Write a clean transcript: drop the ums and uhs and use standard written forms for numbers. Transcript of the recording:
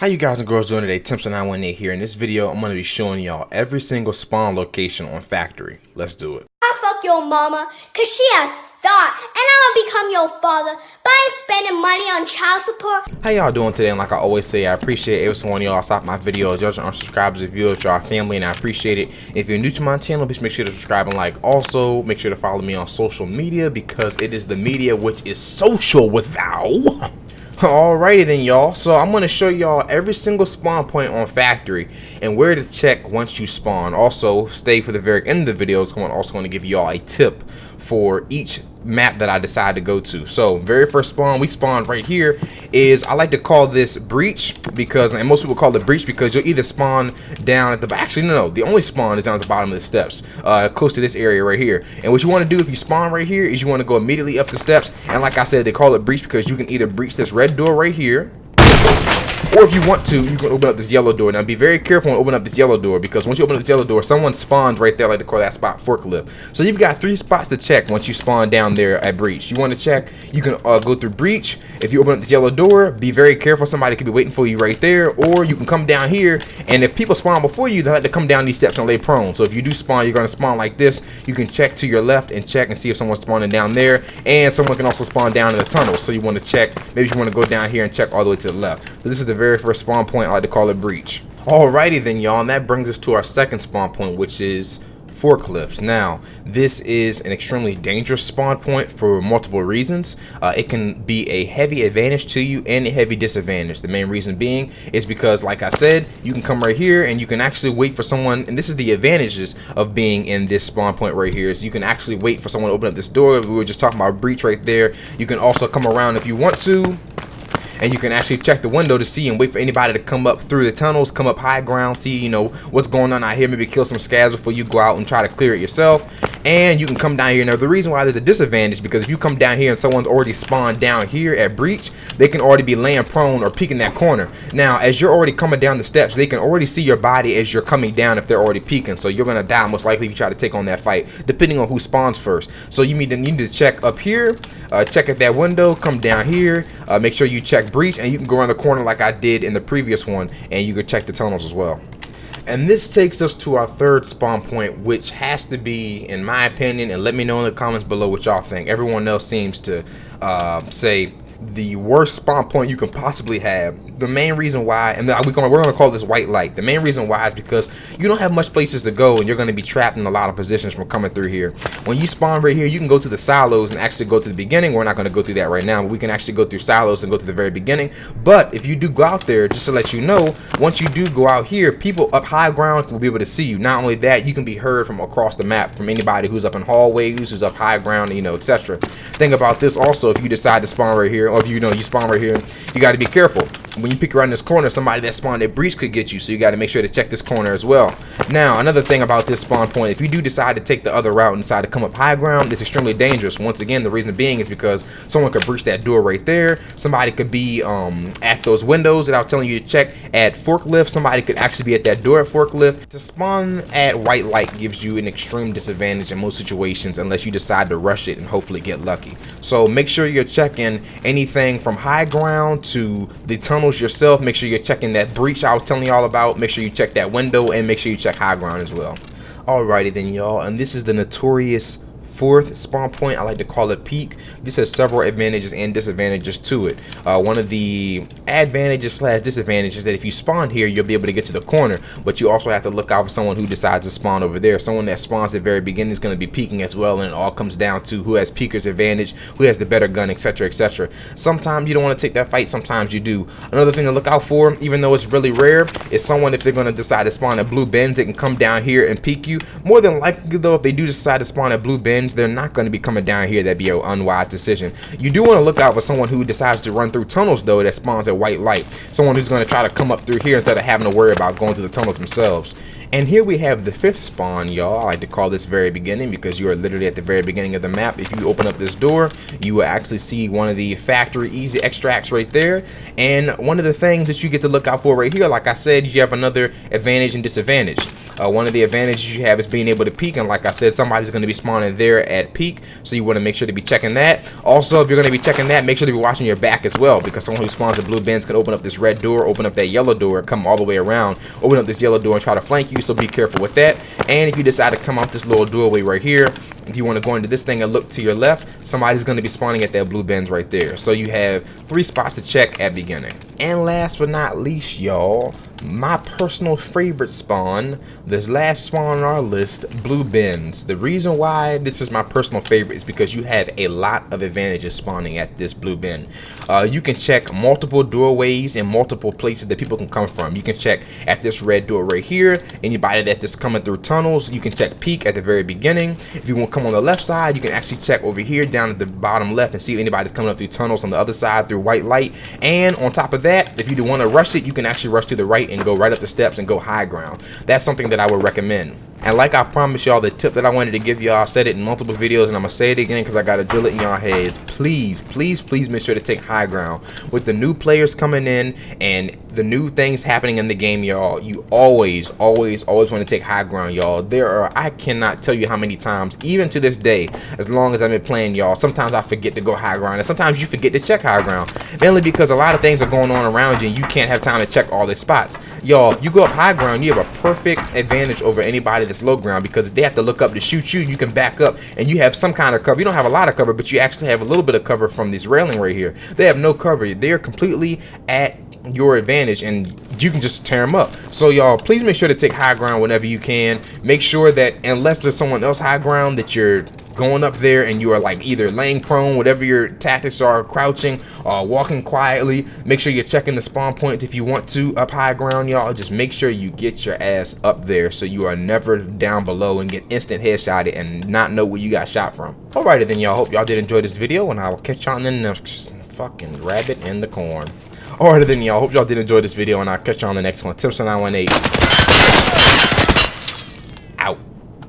How you guys and girls doing today? Timson918 here. In this video, I'm going to be showing y'all every single spawn location on Factory. Let's do it. I fuck your mama, cause she has thought, and I'ma become your father, but I ain't spending money on child support. How y'all doing today? And like I always say, I appreciate every single one of y'all stop my videos, judging on subscribers, viewers, y'all family, and I appreciate it. If you're new to my channel, please make sure to subscribe and like. Also, make sure to follow me on social media because it is the media which is social without. Alrighty then, y'all, so I'm going to show y'all every single spawn point on Factory and where to check once you spawn. Also, stay for the very end of the video. I'm also going to give y'all a tip for each map that I decide to go to. So very first spawn we spawned right here is, I like to call this breach, because, and most people call it breach because you'll either spawn down at the, actually no, the only spawn is down at the bottom of the steps, close to this area right here. And what you want to do if you spawn right here is you want to go immediately up the steps, and like I said, they call it breach because you can either breach this red door right here, or if you want to, you can open up this yellow door. Now be very careful when open up this yellow door, because once you open up this yellow door, someone spawns right there. I like to call that spot Forklift. So you've got 3 spots to check once you spawn down there at breach. You want to check, you can go through breach. If you open up this yellow door, be very careful. Somebody could be waiting for you right there, or you can come down here, and if people spawn before you, they have to come down these steps and lay prone. So if you do spawn, you're going to spawn like this. You can check to your left and check and see if someone's spawning down there, and someone can also spawn down in the tunnel. So you want to check, maybe you want to go down here and check all the way to the left. So this is the very first spawn point. I like to call it breach. Alrighty then, y'all, and that brings us to our second spawn point, which is Forklifts. Now this is an extremely dangerous spawn point for multiple reasons. It can be a heavy advantage to you and a heavy disadvantage. The main reason being is because, like I said, you can come right here and you can actually wait for someone, and this is the advantages of being in this spawn point right here, is you can actually wait for someone to open up this door. We were just talking about breach right there. You can also come around if you want to, and you can actually check the window to see and wait for anybody to come up through the tunnels, come up high ground, see, you know, what's going on out here, maybe kill some scavs before you go out and try to clear it yourself. And you can come down here. Now the reason why there's a disadvantage, because if you come down here and someone's already spawned down here at breach, they can already be laying prone or peeking that corner. Now as you're already coming down the steps, they can already see your body as you're coming down if they're already peeking. So you're gonna die most likely if you try to take on that fight, depending on who spawns first. So you need to check up here, check at that window, come down here, make sure you check breach, and you can go around the corner like I did in the previous one, and you can check the tunnels as well. And this takes us to our third spawn point, which has to be, in my opinion, and let me know in the comments below what y'all think. Everyone else seems to say the worst spawn point you can possibly have. The main reason why, and we're gonna call this white light. The main reason why is because you don't have much places to go, and you're gonna be trapped in a lot of positions from coming through here. When you spawn right here, you can go to the silos and actually go to the beginning. We're not gonna go through that right now, but we can actually go through silos and go to the very beginning. But if you do go out there, just to let you know, once you do go out here, people up high ground will be able to see you. Not only that, you can be heard from across the map from anybody who's up in hallways, who's up high ground, you know, etc. Think about this also, if you decide to spawn right here, or if you know you spawn right here, you got to be careful. When you peek around this corner, somebody that spawned at breach could get you, so you got to make sure to check this corner as well. Now another thing about this spawn point, if you do decide to take the other route and decide to come up high ground, it's extremely dangerous. Once again, the reason being is because someone could breach that door right there. Somebody could be at those windows that I was telling you to check at Forklift. Somebody could actually be at that door at Forklift. To spawn at white light gives you an extreme disadvantage in most situations, unless you decide to rush it and hopefully get lucky. So make sure you're checking anything from high ground to the tunnels yourself. Make sure you're checking that breach I was telling y'all about. Make sure you check that window, and make sure you check high ground as well. Alrighty then, y'all, and this is the notorious fourth spawn point. I like to call it peak. This has several advantages and disadvantages to it. One of the advantages slash disadvantages is that if you spawn here, you'll be able to get to the corner, but you also have to look out for someone who decides to spawn over there. Someone that spawns at the very beginning is going to be peeking as well, and it all comes down to who has peeker's advantage, who has the better gun, etc, etc. Sometimes you don't want to take that fight, sometimes you do. Another thing to look out for, even though it's really rare, is someone, if they're going to decide to spawn at blue bins, they can come down here and peek you. More than likely though, if they do decide to spawn at blue bins, they're not going to be coming down here. That'd be an unwise decision. You do want to look out for someone who decides to run through tunnels though, that spawns at white light. Someone who's going to try to come up through here instead of having to worry about going through the tunnels themselves. And here we have the fifth spawn, y'all. I like to call this very beginning because you are literally at the very beginning of the map. If you open up this door, you will actually see one of the factory easy extracts right there. And one of the things that you get to look out for right here, like I said, you have another advantage and disadvantage. One of the advantages you have is being able to peek, and like I said, somebody's going to be spawning there at peek, so you want to make sure to be checking that. Also, if you're going to be checking that, make sure to be watching your back as well, because someone who spawns at blue bins can open up this red door, open up that yellow door, come all the way around, open up this yellow door and try to flank you, so be careful with that. And if you decide to come out this little doorway right here, if you want to go into this thing and look to your left, somebody's going to be spawning at that blue bins right there. So you have 3 spots to check at beginning. And last but not least, y'all, my personal favorite spawn, this last spawn on our list, blue bins. The reason why this is my personal favorite is because you have a lot of advantages spawning at this blue bin. You can check multiple doorways and multiple places that people can come from. You can check at this red door right here, anybody that is coming through tunnels. You can check peek at the very beginning. If you want to come on the left side, you can actually check over here down at the bottom left and see if anybody's coming up through tunnels on the other side through white light. And on top of that, if you do want to rush it, you can actually rush to the right and go right up the steps and go high ground. That's something that I would recommend. And like I promised y'all, the tip that I wanted to give y'all, I said it in multiple videos and I'm gonna say it again because I gotta drill it in y'all heads. Please make sure to take high ground. With the new players coming in and the new things happening in the game, y'all, you always want to take high ground, y'all. I cannot tell you how many times, even to this day, as long as I've been playing, y'all, sometimes I forget to go high ground, and sometimes you forget to check high ground, mainly because a lot of things are going on around you and you can't have time to check all the spots. Y'all, if you go up high ground, you have a perfect advantage over anybody that's low ground, because if they have to look up to shoot you, you can back up and you have some kind of cover. You don't have a lot of cover, but you actually have a little bit of cover from this railing right here. They have no cover. They're completely at your advantage and you can just tear them up. So y'all, please make sure to take high ground whenever you can. Make sure that unless there's someone else high ground, that you're going up there and you are like either laying prone, whatever your tactics are, crouching or walking quietly. Make sure you're checking the spawn points if you want to up high ground, y'all. Just make sure you get your ass up there so you are never down below and get instant headshotted and not know where you got shot from. Alrighty then, y'all, hope y'all did enjoy this video and I will catch y'all in the next fucking rabbit in the corn. Alrighty then, y'all, hope y'all did enjoy this video and I'll catch y'all on the next one. Tips 918 out.